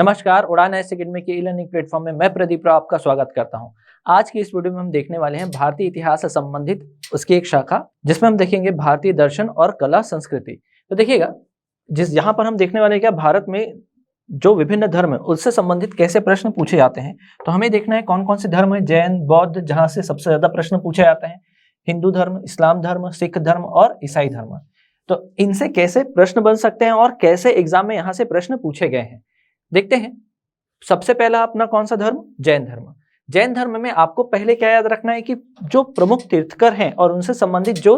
नमस्कार, उड़ान ऐस अकेडमी के ई लर्निंग प्लेटफॉर्म में मैं प्रदीप राव आपका स्वागत करता हूं। आज की इस वीडियो में हम देखने वाले हैं भारतीय इतिहास से संबंधित उसकी एक शाखा, जिसमें हम देखेंगे भारतीय दर्शन और कला संस्कृति। तो देखिएगा, यहाँ पर हम देखने वाले हैं क्या भारत में जो विभिन्न धर्म है उससे संबंधित कैसे प्रश्न पूछे जाते हैं। तो हमें देखना है कौन कौन से धर्म है, जैन, बौद्ध, जहाँ से सबसे ज्यादा प्रश्न पूछे जाते हैं, हिंदू धर्म, इस्लाम धर्म, सिख धर्म और ईसाई धर्म। तो इनसे कैसे प्रश्न बन सकते हैं और कैसे एग्जाम में यहाँ से प्रश्न पूछे गए हैं, देखते हैं। सबसे पहला अपना कौन सा धर्म? जैन धर्म। जैन धर्म में आपको पहले क्या याद रखना है कि जो प्रमुख तीर्थकर हैं और उनसे संबंधित जो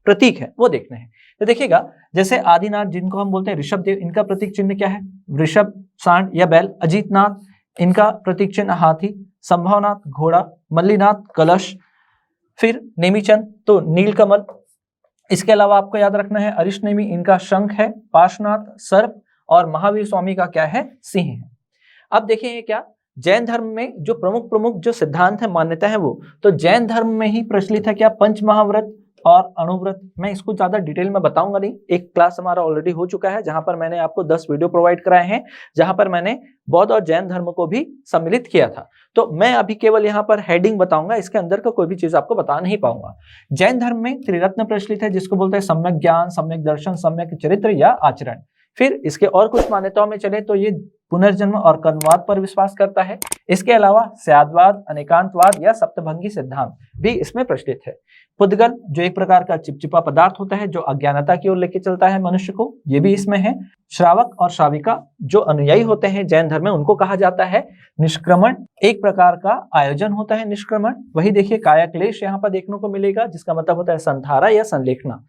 प्रतीक है वो देखने हैं। तो देखिएगा, जैसे आदिनाथ जिनको हम बोलते हैं ऋषभ देव, इनका प्रतीक चिन्ह क्या है? वृषभ, सांड या बैल। अजीतनाथ, इनका प्रतीक चिन्ह हाथी। संभवनाथ घोड़ा। मल्लीनाथ कलश। फिर नेमीचंद तो नीलकमल। इसके अलावा आपको याद रखना है अरिष्टनेमी, इनका शंख है। पार्श्वनाथ सर्प और महावीर स्वामी का क्या है? सिंह है। अब देखिए क्या जैन धर्म में जो प्रमुख जो सिद्धांत है, मान्यता है, वो तो जैन धर्म में ही प्रचलित है क्या? पंच महाव्रत और अणुव्रत। मैं इसको ज्यादा डिटेल में बताऊंगा नहीं, एक क्लास हमारा ऑलरेडी हो चुका है जहां पर मैंने आपको 10 वीडियो प्रोवाइड कराए हैं, जहां पर मैंने बौद्ध और जैन धर्म को भी सम्मिलित किया था। तो मैं अभी केवल यहाँ पर हेडिंग बताऊंगा, इसके अंदर का कोई भी चीज आपको बता नहीं पाऊंगा। जैन धर्म में त्रिरत्न प्रचलित है, जिसको बोलते हैं सम्यक ज्ञान, सम्यक दर्शन, सम्यक चरित्र या आचरण। फिर इसके और कुछ मान्यताओं में चले तो ये पुनर्जन्म और कर्मवाद पर विश्वास करता है। इसके अलावा स्यादवाद, अनेकांतवाद या सप्तभंगी सिद्धांत भी इसमें प्रचलित है। पुद्गल जो एक प्रकार का चिपचिपा पदार्थ होता है जो अज्ञानता की ओर लेके चलता है मनुष्य को, ये भी इसमें है। श्रावक और श्राविका जो अनुयायी होते हैं जैन धर्म में, उनको कहा जाता है निष्क्रमण। एक प्रकार का आयोजन होता है निष्क्रमण। वही देखिए काया क्लेश यहाँ पर देखने को मिलेगा, जिसका मतलब होता है संधारा या संलेखना।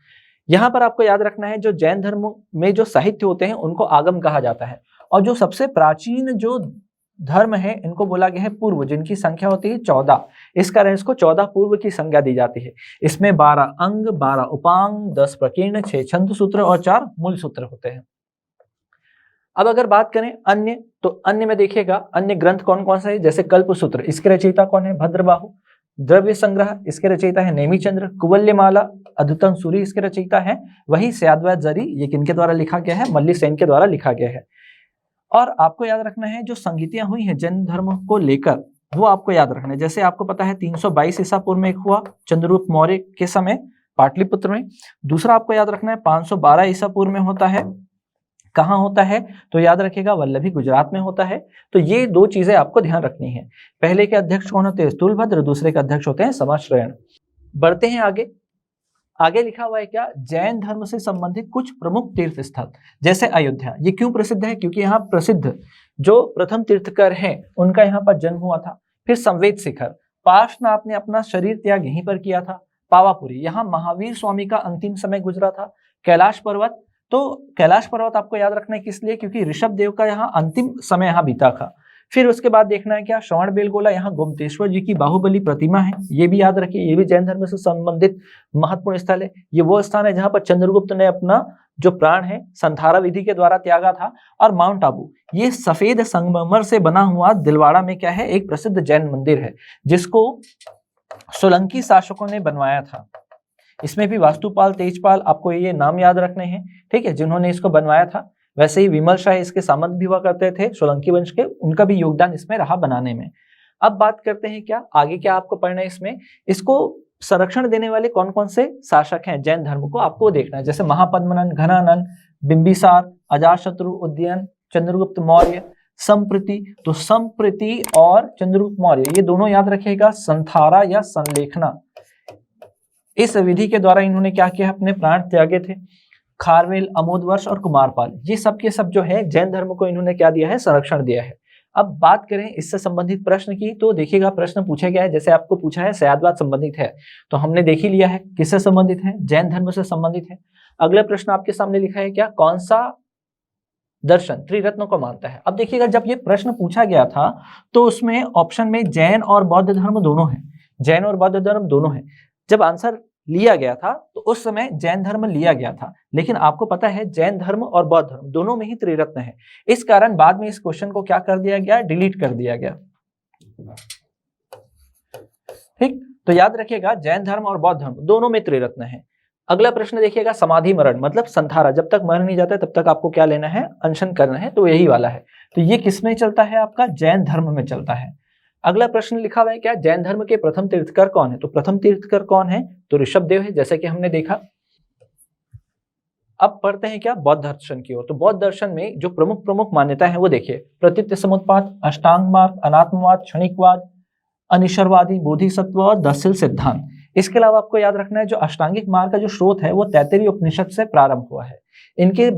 यहाँ पर आपको याद रखना है जो जैन धर्म में जो साहित्य होते हैं उनको आगम कहा जाता है, और जो सबसे प्राचीन जो धर्म है इनको बोला गया है पूर्व, जिनकी संख्या होती है 14। इस कारण इसको 14 पूर्व की संज्ञा दी जाती है। इसमें 12 अंग, 12 उपांग, 10 प्रकीर्ण, 6 छंद सूत्र और 4 मूल सूत्र होते हैं। अब अगर बात करें अन्य, तो अन्य में देखिएगा अन्य ग्रंथ कौन कौन सा है, जैसे कल्प सूत्र, इसके रचयिता कौन है? भद्रबाहु। द्रव्य संग्रह, इसके रचयिता है नेमीचंद्र। कुवल्यमाला, अद्भुतम सूरी, इसके रचयिता है वही स्यादवाद जरी। ये किनके द्वारा लिखा गया है? मल्ली सेन के द्वारा लिखा गया है। और आपको याद रखना है जो संगीतियां हुई हैं जैन धर्म को लेकर, वो आपको याद रखना है। जैसे आपको पता है 322 ईसा पूर्व में एक हुआ चंद्रगुप्त मौर्य के समय पाटलिपुत्र में। दूसरा आपको याद रखना है 512 ईसा पूर्व में होता है। कहाँ होता है? तो याद रखिएगा वल्लभी, गुजरात में होता है। तो ये दो चीजें आपको ध्यान रखनी है। पहले के अध्यक्ष कौन होते हैं? स्थूलभद्र। दूसरे के अध्यक्ष होते हैं समाश्रयण। बढ़ते हैं आगे। आगे लिखा हुआ है क्या? जैन धर्म से संबंधित कुछ प्रमुख तीर्थ स्थल, जैसे अयोध्या। ये क्यों प्रसिद्ध है? क्योंकि यहाँ प्रसिद्ध जो प्रथम तीर्थकर हैं उनका यहाँ पर जन्म हुआ था। फिर संवेद शिखर, पार्श्वनाथ ने अपना शरीर त्याग यहीं पर किया था। पावापुरी, यहाँ महावीर स्वामी का अंतिम समय गुजरा था। कैलाश पर्वत, तो कैलाश पर्वत आपको याद रखना है किस लिए? क्योंकि ऋषभ देव का यहाँ अंतिम समय यहाँ बीता था। फिर उसके बाद देखना है क्या? श्रवण बेलगोला, यहाँ गोमतेश्वर जी की बाहुबली प्रतिमा है, ये भी याद रखिए। ये भी जैन धर्म से संबंधित महत्वपूर्ण स्थल है। ये वो स्थान है जहाँ पर चंद्रगुप्त ने अपना जो प्राण है संधारा विधि के द्वारा त्यागा था। और माउंट आबू, ये सफेद संगमरमर से बना हुआ दिलवाड़ा में क्या है? एक प्रसिद्ध जैन मंदिर है, जिसको सोलंकी शासकों ने बनवाया था। इसमें भी वास्तुपाल, तेजपाल, आपको ये नाम याद रखने हैं, ठीक है, जिन्होंने इसको बनवाया था। वैसे ही विमल शाह इसके सामंत भी हुआ करते थे सोलंकी वंश के, उनका भी योगदान इसमें रहा बनाने में। अब बात करते हैं क्या आगे क्या आपको पढ़ना है इसमें। इसको संरक्षण देने वाले कौन कौन से शासक हैं जैन धर्म को, आपको देखना है। जैसे महापद्मनंद, घनानंद, बिंबिसार, अजातशत्रु, उदयन, चंद्रगुप्त मौर्य, संप्रति। तो संप्रति और चंद्रगुप्त मौर्य ये दोनों याद रखिएगा संधारा या संलेखना, इस विधि के द्वारा इन्होंने क्या किया? अपने प्राण त्यागे थे। खारवेल, अमोदवर्ष और कुमारपाल, ये सब के सब जो है जैन धर्म को इन्होंने क्या दिया है? संरक्षण दिया है। अब बात करें इससे संबंधित प्रश्न की, तो देखिएगा प्रश्न पूछा गया है। जैसे आपको पूछा है स्यादवाद संबंधित है, तो हमने देख ही लिया है किससे संबंधित है? जैन धर्म से संबंधित है। अगला प्रश्न आपके सामने लिखा है क्या? कौन सा दर्शन त्रिरत्नों को मानता है? अब देखिएगा जब ये प्रश्न पूछा गया था तो उसमें ऑप्शन में जैन और बौद्ध धर्म दोनों है, जैन और बौद्ध धर्म दोनों है। जब आंसर लिया गया था तो उस समय जैन धर्म लिया गया था, लेकिन आपको पता है जैन धर्म और बौद्ध धर्म दोनों में ही त्रिरत्न है। इस कारण बाद में इस क्वेश्चन को क्या कर दिया गया? डिलीट कर दिया गया। ठीक, तो याद रखिएगा जैन धर्म और बौद्ध धर्म दोनों में त्रिरत्न है। अगला प्रश्न देखिएगा, समाधि मरण मतलब संथारा, जब तक मर नहीं जाता तब तक आपको क्या लेना है, अनशन करना है, तो यही वाला है। तो ये किसमें चलता है, आपका जैन धर्म में चलता है। अगला प्रश्न लिखा हुआ है क्या, जैन धर्म के प्रथम तीर्थकर कौन है, तो प्रथम तीर्थकर कौन है, तो ऋषभदेव है, जैसे कि हमने देखा। अब पढ़ते हैं क्या, बौद्ध दर्शन की ओर। तो बौद्ध दर्शन में जो प्रमुख प्रमुख मान्यताएं हैं वो देखिए, प्रतीत्य समुत्पाद, अष्टांग मार्ग, अनात्मवाद, क्षणिकवाद, अनिश्वरवादी, बोधिसत्व और दसशील सिद्धांत। इसके अलावा आपको याद रखना है, जो अष्टांगिक मार्ग का जो स्रोत है वो तैत्तिरीय उपनिषद से प्रारंभ हुआ है। इनके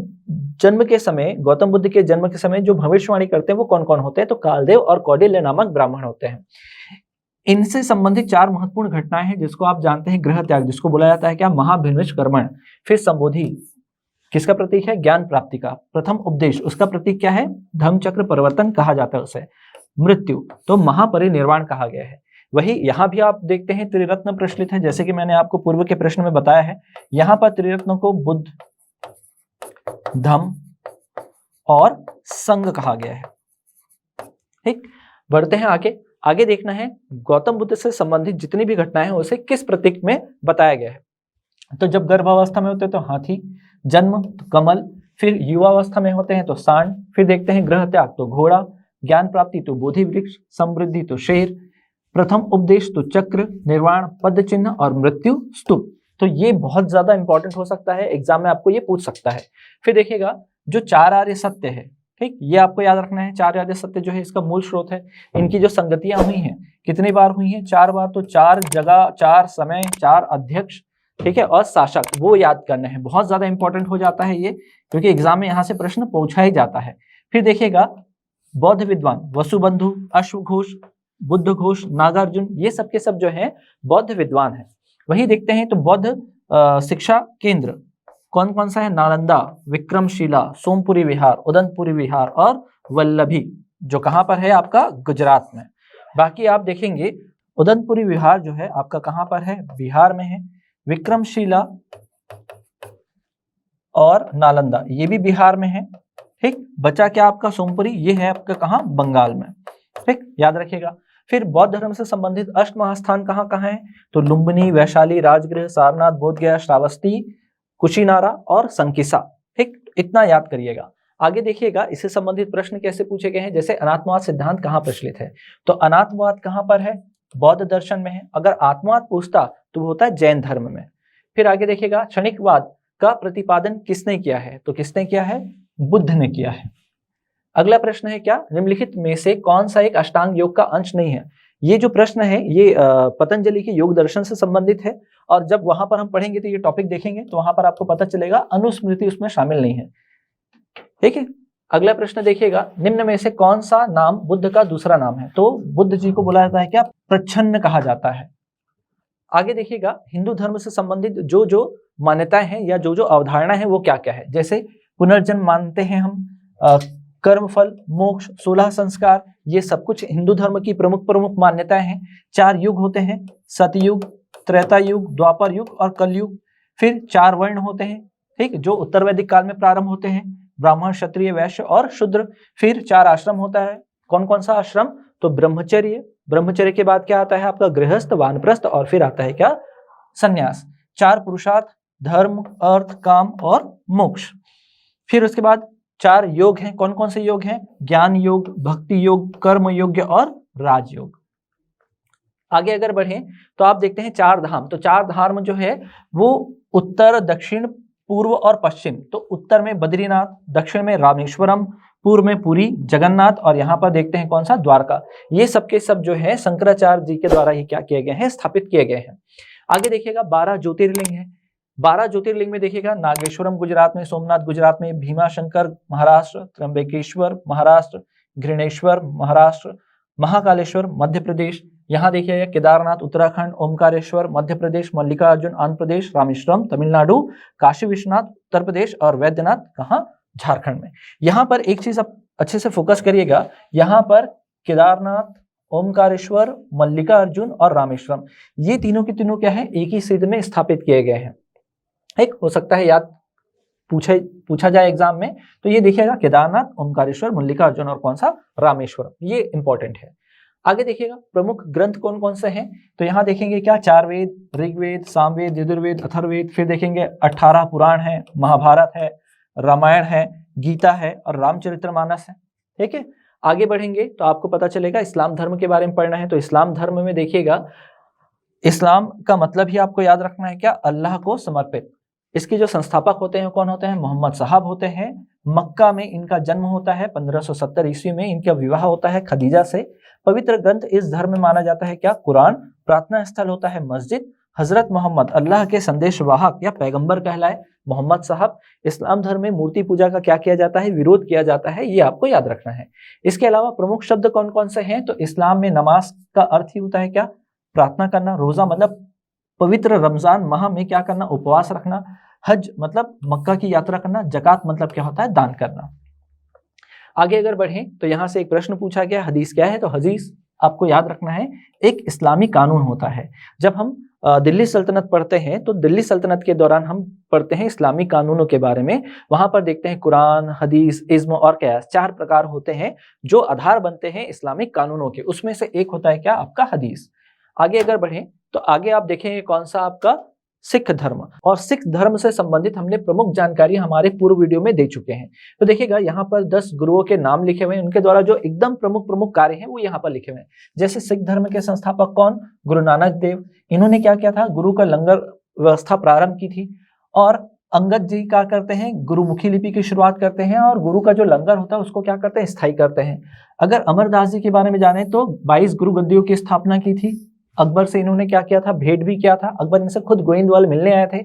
जन्म के समय, गौतम बुद्ध के जन्म के समय जो भविष्यवाणी करते हैं वो कौन कौन होते हैं, तो कालदेव और कौटिल्य नामक ब्राह्मण होते हैं। इनसे संबंधित 4 महत्वपूर्ण घटनाएं हैं, जिसको आप जानते हैं गृह त्याग, जिसको बोला जाता है क्या, महाभिनिवेश कर्मण। फिर संबोधि, किसका प्रतीक है, ज्ञान प्राप्ति का। प्रथम उपदेश, उसका प्रतीक क्या है, धम्मचक्र परिवर्तन कहा जाता है उसे। मृत्यु, तो महापरिनिर्वाण कहा गया है। वही यहाँ भी आप देखते हैं त्रिरत्न प्रचलित है, जैसे कि मैंने आपको पूर्व के प्रश्न में बताया है। यहाँ पर त्रिरत्नों को बुद्ध, धम्म और संघ कहा गया है। ठीक, बढ़ते हैं आगे। आगे देखना है गौतम बुद्ध से संबंधित जितनी भी घटनाएं हैं उसे किस प्रतीक में बताया गया है। तो जब गर्भावस्था में होते हैं तो हाथी, जन्म तो कमल, फिर युवावस्था में होते हैं तो सांड, फिर देखते हैं गृह त्याग तो घोड़ा, ज्ञान प्राप्ति तो बोधि वृक्ष, समृद्धि तो शेर, प्रथम उपदेश तो चक्र, निर्वाण पद चिन्ह और मृत्यु स्तूप। तो ये बहुत ज्यादा इंपॉर्टेंट हो सकता है, एग्जाम में आपको ये पूछ सकता है। फिर देखिएगा जो 4 आर्य सत्य है, ठीक, ये आपको याद रखना है। 4 आर्य सत्य जो है इसका मूल स्रोत है। इनकी जो संगतियां हुई हैं, कितनी बार हुई हैं, 4 बार। तो 4 जगह, 4 समय, 4 अध्यक्ष, ठीक है, और शासक, वो याद करना है। बहुत ज्यादा इंपॉर्टेंट हो जाता है ये, क्योंकि एग्जाम में यहाँ से प्रश्न पूछा ही जाता है। फिर देखिएगा बौद्ध विद्वान वसुबंधु, अश्वघोष, बुद्ध घोष, नागार्जुन, ये सब के सब जो है बौद्ध विद्वान है। वही देखते हैं तो बौद्ध शिक्षा केंद्र कौन कौन सा है, नालंदा, विक्रमशिला, सोमपुरी विहार, उदनपुरी विहार और वल्लभी, जो कहाँ पर है आपका, गुजरात में। बाकी आप देखेंगे उदनपुरी विहार जो है आपका कहाँ पर है, बिहार में है। विक्रमशिला और नालंदा ये भी बिहार में है। ठीक, बचा क्या आपका सोमपुरी, ये है आपका कहाँ, बंगाल में। ठीक, याद रखिएगा। फिर बौद्ध धर्म से संबंधित अष्ट महास्थान कहाँ कहाँ है, तो लुम्बिनी, वैशाली, राजगृह, सारनाथ, बोधगया, श्रावस्ती, कुशीनारा और संकिसा। ठीक, इतना याद करिएगा। आगे देखिएगा इससे संबंधित प्रश्न कैसे पूछे गए हैं, जैसे अनात्मवाद सिद्धांत कहाँ प्रचलित है, तो अनात्मवाद कहाँ पर है, बौद्ध दर्शन में है। अगर आत्मवाद पूछता तो होता है जैन धर्म में। फिर आगे देखिएगा क्षणिकवाद का प्रतिपादन किसने किया है, तो किसने किया है, बुद्ध ने किया है। अगला प्रश्न है क्या, निम्नलिखित में से कौन सा एक अष्टांग योग का अंश नहीं है। ये जो प्रश्न है ये पतंजलि के योग दर्शन से संबंधित है, और जब वहां पर हम पढ़ेंगे तो ये टॉपिक देखेंगे तो वहां पर आपको पता चलेगा अनुस्मृति उसमें शामिल नहीं है। ठीक है, अगला प्रश्न देखिएगा, निम्न में से कौन सा नाम बुद्ध का दूसरा नाम है, तो बुद्ध जी को बोला जाता है क्या, प्रच्छन्न कहा जाता है। आगे देखिएगा हिंदू धर्म से संबंधित जो जो मान्यताएं हैं या जो जो अवधारणा है वो क्या क्या है, जैसे पुनर्जन्म मानते हैं हम, कर्मफल, मोक्ष, 16 संस्कार, ये सब कुछ हिंदू धर्म की प्रमुख प्रमुख मान्यताएं हैं। 4 युग होते हैं, सतयुग, त्रेता युग, द्वापर युग और कलयुग। फिर 4 वर्ण होते हैं, ठीक, जो उत्तर वैदिक काल में प्रारंभ होते हैं, ब्राह्मण, क्षत्रिय, वैश्य और शूद्र। फिर 4 आश्रम होता है, कौन कौन सा आश्रम, तो ब्रह्मचर्य, ब्रह्मचर्य के बाद क्या आता है आपका, गृहस्थ, वानप्रस्थ और फिर आता है क्या, संन्यास। 4 पुरुषार्थ, धर्म, अर्थ, काम और मोक्ष। फिर उसके बाद 4 योग हैं, कौन कौन से योग हैं, ज्ञान योग, भक्ति योग, कर्म योग और राजयोग। आगे अगर बढ़े तो आप देखते हैं 4 धाम। तो 4 धाम जो है वो उत्तर, दक्षिण, पूर्व और पश्चिम। तो उत्तर में बद्रीनाथ, दक्षिण में रामेश्वरम, पूर्व में पुरी, जगन्नाथ और यहाँ पर देखते हैं कौन सा, द्वारका। ये सबके सब जो है शंकराचार्य जी के द्वारा ही क्या किए गए हैं, स्थापित किए गए हैं। आगे देखिएगा 12 ज्योतिर्लिंग है। 12 ज्योतिर्लिंग में देखिएगा नागेश्वरम गुजरात में, सोमनाथ गुजरात में, भीमाशंकर महाराष्ट्र, त्र्यंबकेश्वर महाराष्ट्र, घृणेश्वर महाराष्ट्र, महाकालेश्वर मध्य प्रदेश, यहाँ देखिएगा केदारनाथ उत्तराखंड, ओमकारेश्वर मध्य प्रदेश, मल्लिकार्जुन आंध्र प्रदेश, रामेश्वरम तमिलनाडु, काशी विश्वनाथ उत्तर प्रदेश और वैद्यनाथ कहाँ, झारखंड में। यहाँ पर एक चीज आप अच्छे से फोकस करिएगा, यहाँ पर केदारनाथ, ओमकारेश्वर, मल्लिकार्जुन और रामेश्वरम, ये तीनों के तीनों क्या है, एक ही सिद्ध में स्थापित किए गए हैं। एक हो सकता है याद पूछा जाए एग्जाम में, तो ये देखिएगा केदारनाथ, ओमकारेश्वर, मल्लिकार्जुन और कौन सा, रामेश्वरम, ये इंपॉर्टेंट है। आगे देखिएगा प्रमुख ग्रंथ कौन कौन से हैं, तो यहाँ देखेंगे क्या, 4 वेद, ऋग्वेद, सामवेद, यजुर्वेद, अथर्ववेद, फिर देखेंगे 18 पुराण है, महाभारत है, रामायण है, गीता है और रामचरितमानस है। ठीक है, आगे बढ़ेंगे तो आपको पता चलेगा इस्लाम धर्म के बारे में पढ़ना है। तो इस्लाम धर्म में देखिएगा, इस्लाम का मतलब ही आपको याद रखना है क्या, अल्लाह को समर्पित। इसके जो संस्थापक होते हैं कौन होते हैं, मोहम्मद साहब होते हैं। मक्का में इनका जन्म होता है, 1570 ईस्वी में इनका विवाह होता है खदीजा से। पवित्र ग्रंथ इस धर्म में माना जाता है क्या, कुरान। प्रार्थना स्थल होता है मस्जिद। हजरत मोहम्मद अल्लाह के संदेशवाहक या पैगंबर कहलाए मोहम्मद साहब। इस्लाम धर्म में मूर्ति पूजा का क्या किया जाता है, विरोध किया जाता है, ये आपको याद रखना है। इसके अलावा प्रमुख शब्द कौन कौन से हैं, तो इस्लाम में नमाज का अर्थ ही होता है क्या, प्रार्थना करना। रोजा मतलब पवित्र रमजान माह में क्या करना, उपवास रखना। हज मतलब मक्का की यात्रा करना। जकात मतलब क्या होता है, दान करना। आगे अगर बढ़ें तो यहाँ से एक प्रश्न पूछा गया, हदीस क्या है, तो हदीस आपको याद रखना है एक इस्लामी कानून होता है। जब हम दिल्ली सल्तनत पढ़ते हैं तो दिल्ली सल्तनत के दौरान हम पढ़ते हैं इस्लामी कानूनों के बारे में। वहां पर देखते हैं कुरान, हदीस, इज्म और क़यास, 4 प्रकार होते हैं जो आधार बनते हैं इस्लामिक कानूनों के। उसमें से एक होता है क्या, आपका हदीस। आगे अगर बढ़ें तो आगे आप देखेंगे कौन सा, आपका सिख धर्म। और सिख धर्म से संबंधित हमने प्रमुख जानकारी हमारे पूर्व वीडियो में दे चुके हैं। तो देखिएगा यहाँ पर 10 गुरुओं के नाम लिखे हुए हैं, उनके द्वारा जो एकदम प्रमुख कार्य हैं वो यहाँ पर लिखे हुए हैं। जैसे सिख धर्म के संस्थापक कौन, गुरु नानक देव। इन्होंने क्या किया था, गुरु का लंगर व्यवस्था प्रारंभ की थी। और अंगद जी क्या करते हैं, गुरुमुखी लिपि की शुरुआत करते हैं और गुरु का जो लंगर होता है उसको क्या करते हैं, स्थायी करते हैं। अगर अमरदास जी के बारे में जाने तो 22 गुरु गद्दियों की स्थापना की थी। अकबर से इन्होंने क्या किया था, भेंट भी किया था। अकबर इनसे खुद गोविंदवाल मिलने आए थे।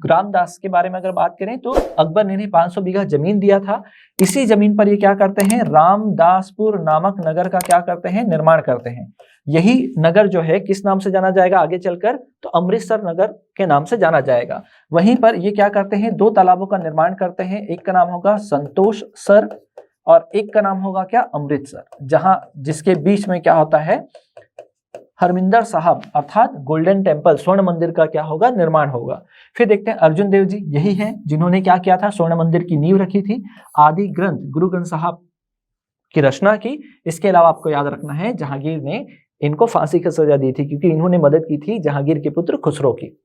रामदास के बारे में अगर बात करें तो अकबर ने इन्हें 500 बीघा जमीन दिया था। इसी जमीन पर ये क्या करते हैं, रामदासपुर नामक नगर का क्या करते हैं, निर्माण करते हैं। यही नगर जो है किस नाम से जाना जाएगा आगे चलकर, तो अमृतसर नगर के नाम से जाना जाएगा। वहीं पर ये क्या करते हैं, 2 तालाबों का निर्माण करते हैं। एक का नाम होगा संतोष सर और एक का नाम होगा क्या, अमृतसर, जहां जिसके बीच में क्या होता है, हरमिंदर साहब अर्थात गोल्डन टेम्पल, स्वर्ण मंदिर का क्या होगा, निर्माण होगा। फिर देखते हैं अर्जुन देव जी, यही हैं जिन्होंने क्या किया था, स्वर्ण मंदिर की नींव रखी थी। आदि ग्रंथ गुरु ग्रंथ साहब की रचना की। इसके अलावा आपको याद रखना है जहांगीर ने इनको फांसी की सजा दी थी क्योंकि इन्होंने मदद की थी जहांगीर के पुत्र खुसरो की।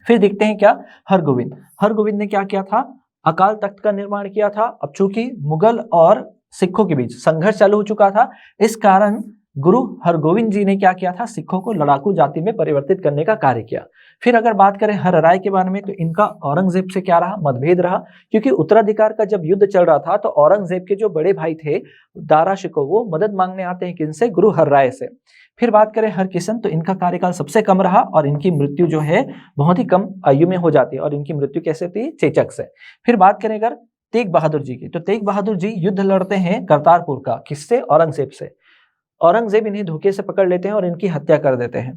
फिर देखते हैं क्या, हरगोविंद। हरगोविंद ने क्या किया था, अकाल तख्त का निर्माण किया था। अब चूंकि मुगल और सिखों के बीच संघर्ष चालू हो चुका था, इस कारण गुरु हरगोविंद जी ने क्या किया था, सिखों को लड़ाकू जाति में परिवर्तित करने का कार्य किया। फिर अगर बात करें हर राय के बारे में तो इनका औरंगजेब से क्या रहा, मतभेद रहा। क्योंकि उत्तराधिकार का जब युद्ध चल रहा था तो औरंगजेब के जो बड़े भाई थे दारा शिकोह, वो मदद मांगने आते हैं किनसे, गुरु हर राय से। फिर बात करें हरकिशन तो इनका कार्यकाल सबसे कम रहा और इनकी मृत्यु जो है बहुत ही कम आयु में हो जाती है। और इनकी मृत्यु कैसे थी, चेचक से। फिर बात करें अगर तेग बहादुर जी की, तो तेग बहादुर जी युद्ध लड़ते हैं करतारपुर का, किससे, औरंगजेब से। औरंगजेब इन्हें धोखे से पकड़ लेते हैं और इनकी हत्या कर देते हैं।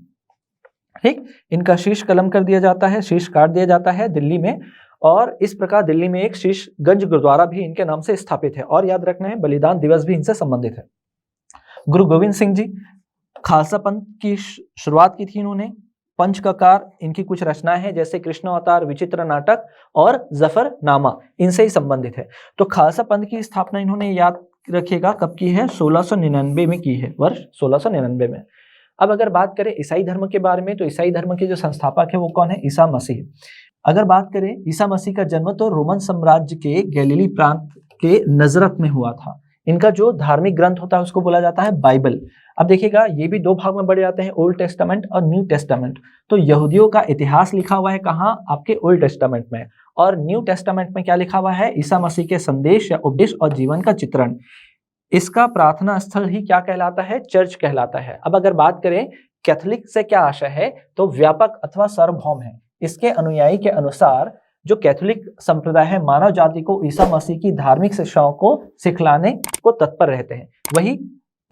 ठीक, इनका शीश कलम कर दिया जाता है, शीश काट दिया जाता है दिल्ली में। और इस प्रकार दिल्ली में एक शीशगंज गुरुद्वारा भी इनके नाम से स्थापित है। और याद रखना है बलिदान दिवस भी इनसे संबंधित है। गुरु गोविंद सिंह जी, खालसा पंथ की शुरुआत की थी इन्होंने। पंचककार इनकी कुछ रचनाएं हैं, जैसे कृष्ण अवतार, विचित्र नाटक और जफरनामा, इनसे ही संबंधित है। तो खालसा पंथ की स्थापना इन्होंने, याद रखिएगा, कब की है, 1699 में की है, वर्ष 1699 में। अब अगर बात करें ईसाई धर्म के बारे में तो ईसाई धर्म के जो संस्थापक है वो कौन है, ईसा मसीह। अगर बात करें ईसा मसीह का जन्म तो रोमन साम्राज्य के गैलीली प्रांत के नजरत में हुआ था। इनका जो धार्मिक ग्रंथ होता है उसको बोला जाता है बाइबल। अब देखिएगा ये भी 2 भाग में बढ़े जाते हैं, ओल्ड टेस्टामेंट और न्यू टेस्टामेंट। तो यहूदियों का इतिहास लिखा हुआ है कहाँ, आपके ओल्ड टेस्टामेंट में। और न्यू टेस्टामेंट में क्या लिखा हुआ है, ईसा मसीह के संदेश या उपदेश और जीवन का चित्रण। इसका प्रार्थना स्थल ही क्या कहलाता है, चर्च कहलाता है। अब अगर बात करें कैथोलिक से क्या आशय है, तो व्यापक अथवा सार्वभौम है। इसके अनुयायी के अनुसार जो कैथोलिक संप्रदाय है मानव जाति को ईसा मसीह की धार्मिक शिक्षाओं को सिखलाने को तत्पर रहते हैं। वही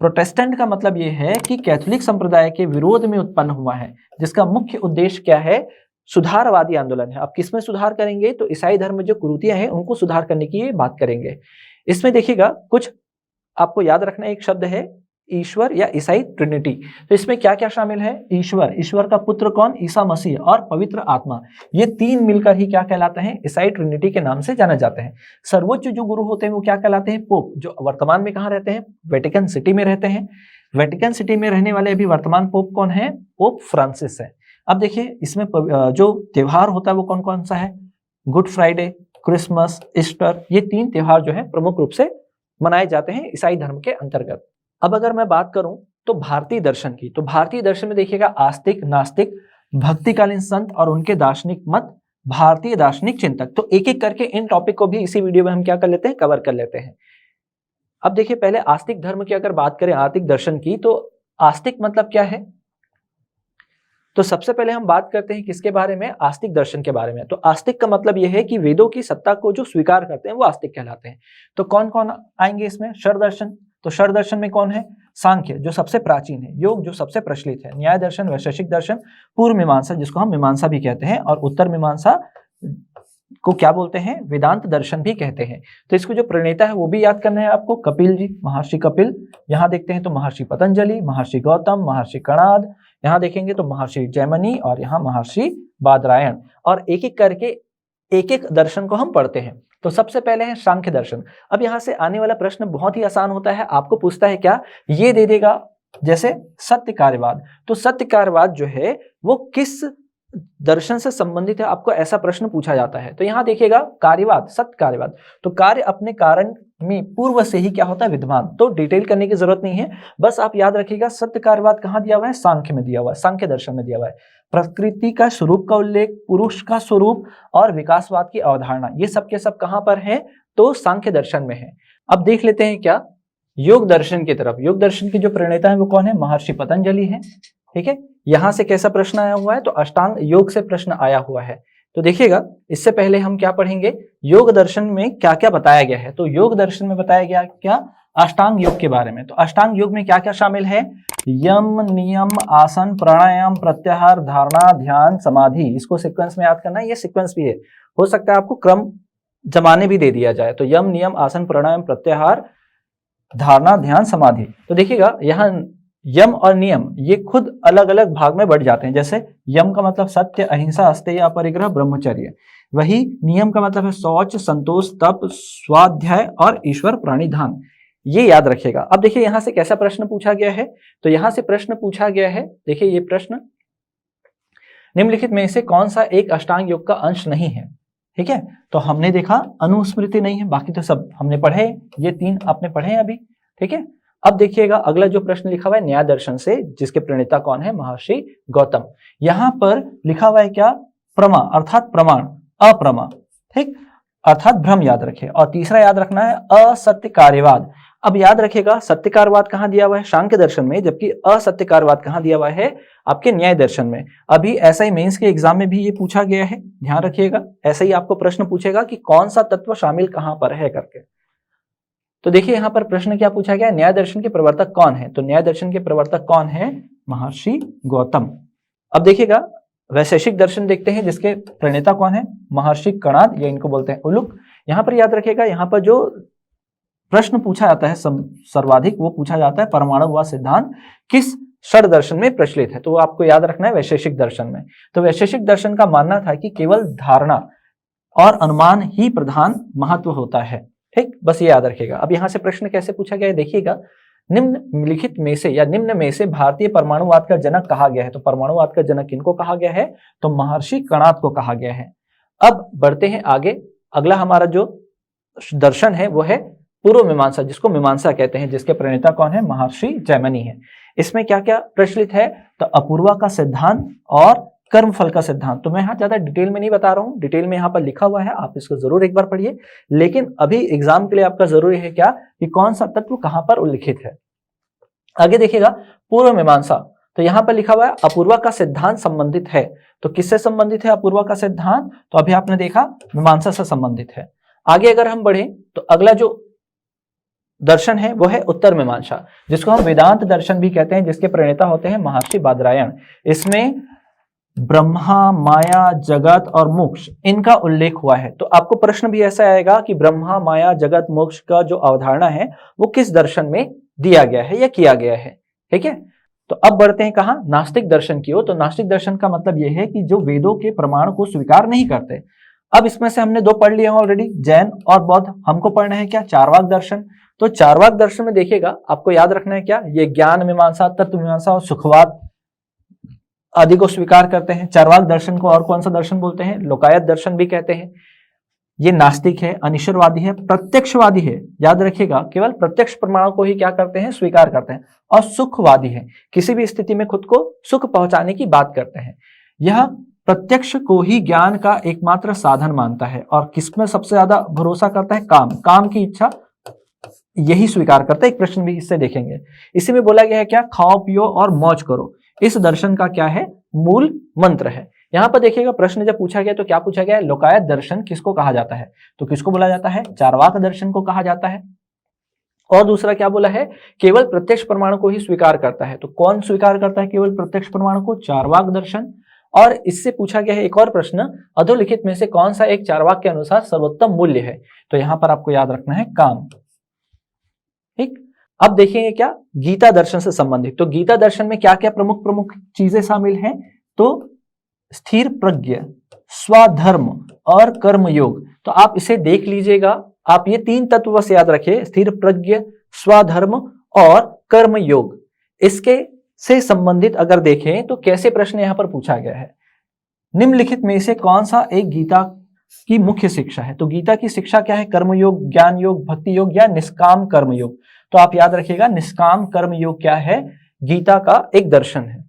प्रोटेस्टेंट का मतलब यह है कि कैथोलिक संप्रदाय के विरोध में उत्पन्न हुआ है, जिसका मुख्य उद्देश्य क्या है, सुधारवादी आंदोलन है। अब किसमें सुधार करेंगे, तो ईसाई धर्म में जो कुरीतियां हैं उनको सुधार करने की बात करेंगे। इसमें देखिएगा कुछ आपको याद रखना, एक शब्द है ईश्वर या ईसाई ट्रिनिटी। तो इसमें क्या क्या शामिल है, ईश्वर, ईश्वर का पुत्र कौन, ईसा मसीह, और पवित्र आत्मा, ये 3 मिलकर ही क्या कहलाते हैं, ईसाई ट्रिनिटी के नाम से जाने जाते हैं। सर्वोच्च जो गुरु होते हैं वो क्या कहलाते हैं, पोप, जो वर्तमान में कहाँ रहते हैं, वेटिकन सिटी में रहते हैं। वेटिकन सिटी में रहने वाले अभी वर्तमान पोप कौन है? पोप फ्रांसिस है। अब देखिए इसमें जो त्योहार होता है वो कौन कौन सा है? गुड फ्राइडे, क्रिसमस, ईस्टर, ये 3 त्योहार जो है प्रमुख रूप से मनाए जाते हैं ईसाई धर्म के अंतर्गत। अब अगर मैं बात करूं तो भारतीय दर्शन की, तो भारतीय दर्शन में देखिएगा आस्तिक, नास्तिक, भक्तिकालीन संत और उनके दार्शनिक मत, भारतीय दार्शनिक चिंतक। तो एक एक करके इन टॉपिक को भी इसी वीडियो में हम क्या कर लेते हैं? कवर कर लेते हैं। अब देखिए पहले आस्तिक धर्म की अगर बात करें, आस्तिक दर्शन की, तो आस्तिक मतलब क्या है? तो सबसे पहले हम बात करते हैं किसके बारे में? आस्तिक दर्शन के बारे में। तो आस्तिक का मतलब यह है कि वेदों की सत्ता को जो स्वीकार करते हैं वो आस्तिक कहलाते हैं। तो कौन कौन आएंगे इसमें? शर दर्शन। तो शर दर्शन में कौन है? सांख्य जो सबसे प्राचीन है, योग जो सबसे प्रचलित है, न्याय दर्शन, वैशेषिक दर्शन, पूर्व मीमांसा जिसको हम मीमांसा भी कहते हैं, और उत्तर मीमांसा को क्या बोलते हैं? वेदांत दर्शन भी कहते हैं। तो इसको जो प्रणेता है वो भी याद करना है आपको, कपिल जी, महर्षि कपिल। यहाँ देखते हैं तो महर्षि पतंजलि, महर्षि गौतम, महर्षि कणाद, यहाँ देखेंगे तो महर्षि जैमिनी, और यहाँ महर्षि बादरायण। और एक एक करके एक एक दर्शन को हम पढ़ते हैं। तो सबसे पहले है सांख्य दर्शन। अब यहाँ से आने वाला प्रश्न बहुत ही आसान होता है, आपको पूछता है क्या? ये दे देगा जैसे सत्य कार्यवाद। तो सत्य कार्यवाद जो है वो किस दर्शन से संबंधित है, आपको ऐसा प्रश्न पूछा जाता है। तो यहाँ देखिएगा कार्यवाद, सत्य कार्यवाद, तो कार्य अपने कारण में पूर्व से ही क्या होता है? विद्यमान। तो डिटेल करने की जरूरत नहीं है, बस आप याद रखिएगा सत्य कार्यवाद कहाँ दिया हुआ है? सांख्य में दिया हुआ है, सांख्य दर्शन में दिया हुआ है। प्रकृति का स्वरूप का उल्लेख, पुरुष का स्वरूप और विकासवाद की अवधारणा, ये सब के सब कहां पर है? तो सांख्य दर्शन में है। अब देख लेते हैं क्या? योग दर्शन की तरफ। योग दर्शन के जो प्रणेता है वो कौन है? महर्षि पतंजलि है। ठीक है, यहां से कैसा प्रश्न आया हुआ है? तो अष्टांग योग से प्रश्न आया हुआ है। तो देखिएगा इससे पहले हम क्या पढ़ेंगे? योग दर्शन में क्या क्या बताया गया है। तो योग दर्शन में बताया गया क्या? अष्टांग योग के बारे में। तो अष्टांग योग में क्या क्या शामिल है? यम, नियम, आसन, प्राणायाम, प्रत्याहार, धारणा, ध्यान, समाधि। इसको सीक्वेंस में याद करना है, ये सीक्वेंस भी है, हो सकता है आपको क्रम जमाने भी दे दिया जाए। तो यम, नियम, आसन, प्राणायाम, प्रत्याहार, धारणा, ध्यान, समाधि। तो देखिएगा यहाँ यम और नियम ये खुद अलग अलग भाग में बढ़ जाते हैं। जैसे यम का मतलब सत्य, अहिंसा, अस्तेय, अपरिग्रह, ब्रह्मचर्य। वही नियम का मतलब है शौच, संतोष, तप, स्वाध्याय और ईश्वर प्राणिधान। ये याद रखिएगा। अब देखिए यहां से कैसा प्रश्न पूछा गया है। तो यहां से प्रश्न पूछा गया है, देखिए ये प्रश्न, निम्नलिखित में से कौन सा एक अष्टांग योग का अंश नहीं है? ठीक है, तो हमने देखा अनुस्मृति नहीं है, बाकी तो सब हमने पढ़े, ये 3 आपने पढ़े हैं अभी। ठीक है, अब देखिएगा अगला जो प्रश्न लिखा हुआ है न्याय दर्शन से, जिसके प्रणेता कौन है? महर्षि गौतम। यहां पर लिखा हुआ है क्या? प्रमा अर्थात प्रमाण, अप्रमा, ठीक, अर्थात भ्रम याद रखें। और तीसरा याद रखना है असत्य कार्यवाद। अब याद रखिएगा सत्य कार्यवाद कहां दिया हुआ है? सांख्य दर्शन में, जबकि असत्य कार्यवाद कहां दिया हुआ है? आपके न्याय दर्शन में। अभी ऐसा ही मेंस के एग्जाम में भी ये पूछा गया है, ध्यान रखिएगा। ऐसा ही आपको प्रश्न पूछेगा कि कौन सा तत्व शामिल कहां पर है करके। तो देखिए यहां पर प्रश्न क्या पूछा गया? न्याय दर्शन के प्रवर्तक कौन है? तो न्याय दर्शन के प्रवर्तक कौन है? महर्षि गौतम। अब देखिएगा वैशेषिक दर्शन देखते हैं, जिसके प्रणेता कौन है? महर्षि कणाद, या इनको बोलते हैं उलुक। यहां पर याद रखिएगा, यहां पर जो प्रश्न पूछा जाता है सर्वाधिक, वो पूछा जाता है परमाणुवाद सिद्धांत किस षड दर्शन में प्रचलित है? तो वो आपको याद रखना है वैशेषिक दर्शन में। तो वैशेषिक दर्शन का मानना था कि केवल धारणा और अनुमान ही प्रधान महत्व होता है। ठीक, बस ये याद रखिएगा। अब यहां से प्रश्न कैसे पूछा गया है देखिएगा, निम्नलिखित में से या निम्न में से भारतीय परमाणुवाद का जनक कहा गया है? तो परमाणुवाद का जनक किनको कहा गया है? तो महर्षि कणाद को कहा गया है। अब बढ़ते हैं आगे। अगला हमारा जो दर्शन है वो है पूर्व मीमांसा, जिसको मीमांसा कहते हैं, जिसके प्रणेता कौन है? महर्षि जैमिनी है। इसमें क्या क्या प्रचलित है? तो अपूर्वा का सिद्धांत और कर्मफल का सिद्धांत। तो मैं यहाँ ज्यादा डिटेल में नहीं बता रहा हूँ, डिटेल में यहाँ पर लिखा हुआ है, आप इसको जरूर एक बार पढ़िए। लेकिन अभी एग्जाम के लिए आपका जरूरी है क्या कि कौन सा तत्व कहाँ पर उल्लिखित है। आगे देखिएगा पूर्व मीमांसा, तो यहाँ पर लिखा हुआ है अपूर्वा का सिद्धांत संबंधित है। तो किससे संबंधित है अपूर्वा का सिद्धांत? तो अभी आपने देखा मीमांसा से संबंधित है। आगे अगर हम बढ़े तो अगला जो दर्शन है वो है उत्तर मीमांसा, जिसको हम वेदांत दर्शन भी कहते हैं, जिसके प्रणेता होते हैं महर्षि बादरायण। इसमें ब्रह्मा, माया, जगत और मोक्ष इनका उल्लेख हुआ है। तो आपको प्रश्न भी ऐसा आएगा कि ब्रह्मा, माया, जगत, मोक्ष का जो अवधारणा है वो किस दर्शन में दिया गया है या किया गया है। ठीक है, तो अब बढ़ते हैं कहां? नास्तिक दर्शन की ओर। तो नास्तिक दर्शन का मतलब यह है कि जो वेदों के प्रमाण को स्वीकार नहीं करते। अब इसमें से हमने 2 पढ़ लिए हैं ऑलरेडी, जैन और बौद्ध। हमको पढ़ना है क्या? चारवाक दर्शन। तो चार्वाक दर्शन में देखिएगा, आपको याद रखना है क्या, ये ज्ञान मीमांसा, तत्व मीमांसा और सुखवाद आदि को स्वीकार करते हैं। चार्वाक दर्शन को और कौन सा दर्शन बोलते हैं, लोकायत दर्शन भी कहते हैं। ये नास्तिक है, अनिश्वरवादी है, प्रत्यक्षवादी है, याद रखिएगा, केवल प्रत्यक्ष प्रमाणों को ही क्या करते हैं, स्वीकार करते हैं। और सुखवादी है, किसी भी स्थिति में खुद को सुख पहुंचाने की बात करते हैं। यह प्रत्यक्ष को ही ज्ञान का एकमात्र साधन मानता है और किसमें सबसे ज्यादा भरोसा करता है, काम की इच्छा यही स्वीकार करता है। एक प्रश्न भी इससे देखेंगे। इसी में बोला गया है क्या, खाओ पियो और मौज करो, इस दर्शन का क्या है, मूल मंत्र है। यहां पर देखिएगा प्रश्न जब पूछा गया तो क्या पूछा गया है, लोकायत दर्शन किसको कहा जाता है, तो किसको बोला जाता है, चार्वाक दर्शन को कहा जाता है। और दूसरा क्या बोला है, केवल प्रत्यक्ष प्रमाण को ही स्वीकार करता है। तो कौन स्वीकार करता है केवल प्रत्यक्ष प्रमाण को, चार्वाक दर्शन। और इससे पूछा गया है एक और प्रश्न, अधोलिखित में से कौन सा एक चार्वाक के अनुसार सर्वोत्तम मूल्य है, तो यहां पर आपको याद रखना है काम। ठीक, अब देखेंगे क्या, गीता दर्शन से संबंधित। तो गीता दर्शन में क्या क्या प्रमुख चीजें शामिल हैं, तो स्थिर प्रज्ञ, स्वधर्म और कर्मयोग। तो आप इसे देख लीजिएगा, आप ये 3 तत्व बस याद रखिए, स्थिर प्रज्ञ, स्वधर्म और कर्मयोग। इसके से संबंधित अगर देखें तो कैसे प्रश्न यहां पर पूछा गया है, निम्नलिखित में से कौन सा एक गीता की मुख्य शिक्षा है। तो गीता की शिक्षा क्या है, कर्मयोग, ज्ञान योग, भक्ति योग या निष्काम कर्मयोग। तो आप याद रखिएगा, निष्काम कर्मयोग क्या है, गीता का एक दर्शन है।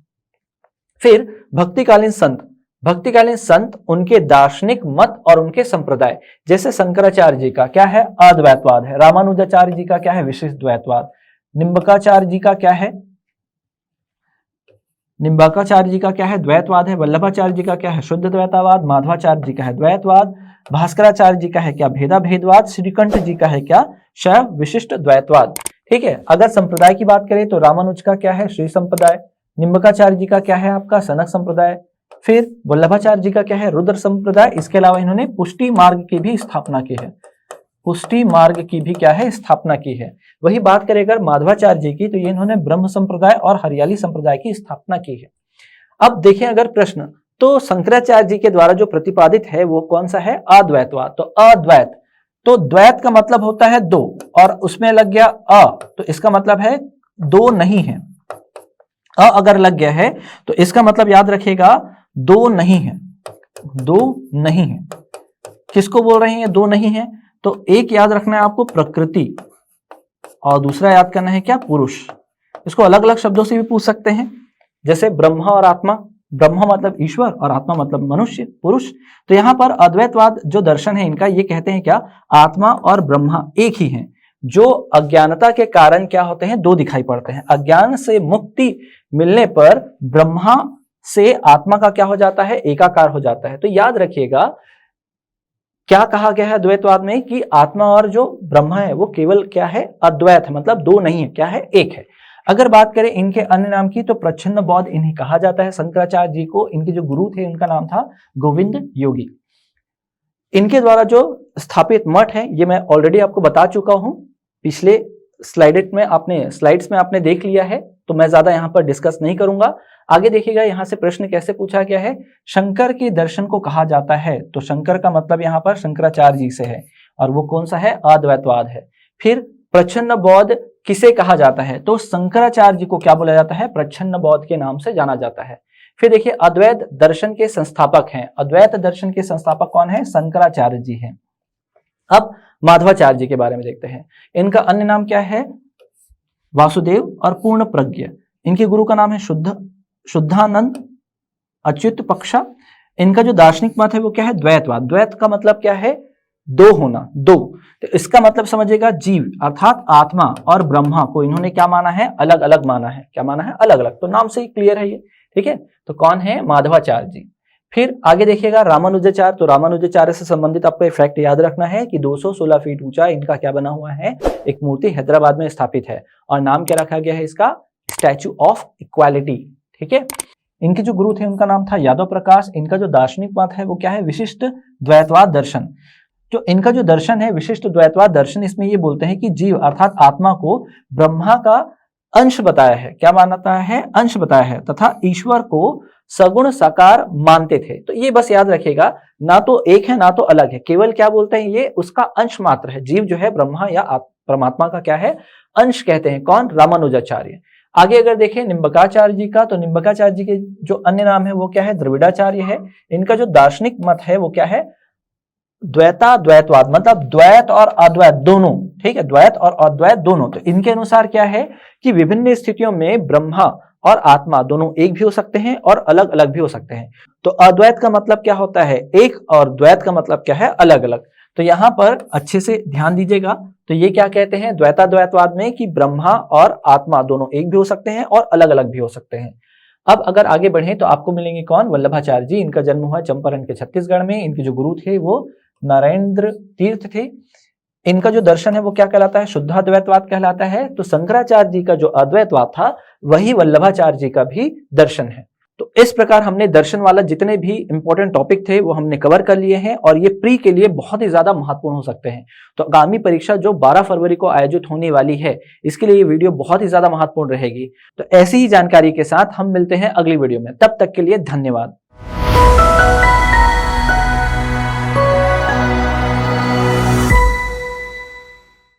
फिर भक्तिकालीन संत, उनके दार्शनिक मत और उनके संप्रदाय, जैसे शंकराचार्य जी का क्या है, अद्वैतवाद है। रामानुजाचार्य जी का क्या है, विशिष्ट द्वैतवाद। निम्बार्काचार्य जी का क्या है, द्वैतवाद है। वल्लभाचार्य जी का क्या है, शुद्ध द्वैतवाद। माधवाचार्य जी का है द्वैतवाद। भास्कराचार्य जी का है क्या, भेदाभेदवाद। श्रीकंठ जी का है क्या, शैव विशिष्ट द्वैतवाद। ठीक है, अगर संप्रदाय की बात करें तो रामानुज का क्या है, श्री संप्रदाय। निम्बार्काचार्य जी का क्या है आपका, सनक संप्रदाय। फिर वल्लभाचार्य जी का क्या है, रुद्र संप्रदाय। इसके अलावा इन्होंने पुष्टि मार्ग की भी स्थापना की है, स्थापना की है। वही बात करें अगर माधवाचार्य जी की, तो ये इन्होंने ब्रह्म संप्रदाय और हरियाली संप्रदाय की स्थापना की है। अब देखें अगर प्रश्न, तो शंकराचार्य जी के द्वारा जो प्रतिपादित है वो कौन सा है, अद्वैतवाद। तो अद्वैत, तो द्वैत का मतलब होता है दो, और उसमें लग गया तो इसका मतलब है दो नहीं है। अगर लग गया है तो इसका मतलब याद रखिएगा, दो नहीं है, किसको बोल रहे हैं, दो नहीं है। तो एक याद रखना है आपको, प्रकृति, और दूसरा याद करना है क्या, पुरुष। इसको अलग अलग शब्दों से भी पूछ सकते हैं, जैसे ब्रह्मा और आत्मा। ब्रह्मा मतलब ईश्वर और आत्मा मतलब मनुष्य, पुरुष। तो यहां पर अद्वैतवाद जो दर्शन है इनका, ये कहते हैं क्या, आत्मा और ब्रह्मा एक ही हैं। जो अज्ञानता के कारण क्या होते हैं, दो दिखाई पड़ते हैं। अज्ञान से मुक्ति मिलने पर ब्रह्मा से आत्मा का क्या हो जाता है, एकाकार हो जाता है। तो याद रखिएगा, क्या कहा गया है द्वैतवाद में, कि आत्मा और जो ब्रह्मा है वो केवल क्या है, अद्वैत है, मतलब दो नहीं है, क्या है, एक है। अगर बात करें इनके अन्य नाम की, तो प्रच्छन्न बौद्ध इन्हें कहा जाता है। शंकराचार्य जी को इनके जो गुरु थे उनका नाम था गोविंद योगी। इनके द्वारा जो स्थापित मठ है, ये मैं ऑलरेडी आपको बता चुका हूं, पिछले स्लाइड्स में आपने देख लिया है, तो मैं ज्यादा यहां पर डिस्कस नहीं करूंगा। आगे देखिएगा, यहां से प्रश्न कैसे पूछा गया है, शंकर के दर्शन को कहा जाता है। तो शंकर का मतलब यहां पर शंकराचार्य जी से है, और वो कौन सा है, अद्वैतवाद है। फिर प्रच्छन्न बौद्ध किसे कहा जाता है, तो शंकराचार्य जी को क्या बोला जाता है, प्रच्छन्न बौद्ध के नाम से जाना जाता है। फिर देखिए, अद्वैत दर्शन के संस्थापक हैं, अद्वैत दर्शन के संस्थापक कौन है, शंकराचार्य जी हैं। अब माधवाचार्य जी के बारे में देखते हैं। इनका अन्य नाम क्या है, वासुदेव और पूर्ण प्रज्ञ। इनके गुरु का नाम है शुद्धानंद अच्युत पक्षा। इनका जो दार्शनिक मत है वो क्या है, द्वैतवाद। द्वैत का मतलब क्या है, दो होना, दो। तो इसका मतलब समझिएगा, जीव अर्थात आत्मा और ब्रह्मा को इन्होंने क्या माना है, अलग अलग माना है। क्या माना है, अलग अलग। तो नाम से ही क्लियर है ये, ठीक है। तो कौन है, माधवाचार्य जी। फिर आगे देखिएगा, रामानुजाचार्य। तो रामानुजाचार्य से संबंधित आपको एक फैक्ट याद रखना है कि 216 फीट ऊंचा इनका क्या बना हुआ है, एक मूर्ति हैदराबाद में स्थापित है, और नाम क्या रखा गया है इसका, स्टैचू ऑफ इक्वालिटी। ठीक है। इनके जो गुरु थे उनका नाम था यादव प्रकाश। इनका जो दार्शनिक मत है वो क्या है, विशिष्ट द्वैतवाद दर्शन। जो इनका जो दर्शन है विशिष्ट द्वैतवाद दर्शन, इसमें ये बोलते हैं कि जीव अर्थात आत्मा को ब्रह्मा का अंश बताया है। क्या मानता है, अंश बताया है, तथा ईश्वर को सगुण साकार मानते थे। तो ये बस याद रखिएगा, ना तो एक है ना तो अलग है, केवल क्या बोलते हैं, ये उसका अंश मात्र है। जीव जो है ब्रह्मा या परमात्मा का क्या है, अंश कहते हैं। कौन? रामानुजाचार्य। आगे अगर देखें निम्बकाचार्य जी का, तो निम्बकाचार्य जी के जो अन्य नाम है वो क्या है, द्रविड़ाचार्य है। इनका जो दार्शनिक मत है वो क्या है, द्वैतवाद, मतलब द्वैत और अद्वैत दोनों, ठीक है, द्वैत और अद्वैत दोनों। तो इनके अनुसार क्या है कि विभिन्न स्थितियों में ब्रह्मा और आत्मा दोनों एक भी हो सकते हैं और अलग अलग भी हो सकते हैं। तो अद्वैत का मतलब क्या होता है, एक, और द्वैत का मतलब क्या है, अलग अलग। तो यहां पर अच्छे से ध्यान दीजिएगा। तो ये क्या कहते हैं द्वैताद्वैतवाद में, कि ब्रह्मा और आत्मा दोनों एक भी हो सकते हैं और अलग अलग भी हो सकते हैं। अब अगर आगे बढ़े तो आपको मिलेंगे कौन, वल्लभाचार्य जी। इनका जन्म हुआ चंपारण के छत्तीसगढ़ में। इनके जो गुरु थे वो नारायण तीर्थ थे। इनका जो दर्शन है वो क्या कहलाता है, शुद्धाद्वैतवाद कहलाता है। तो शंकराचार्य जी का जो अद्वैतवाद था वही वल्लभाचार्य जी का भी दर्शन है। तो इस प्रकार हमने दर्शन वाला जितने भी इंपॉर्टेंट टॉपिक थे वो हमने कवर कर लिए हैं, और ये प्री के लिए बहुत ही ज्यादा महत्वपूर्ण हो सकते हैं। तो आगामी परीक्षा जो 12 फरवरी को आयोजित होने वाली है, इसके लिए ये वीडियो बहुत ही ज्यादा महत्वपूर्ण रहेगी। तो ऐसी ही जानकारी के साथ हम मिलते हैं अगली वीडियो में। तब तक के लिए धन्यवाद।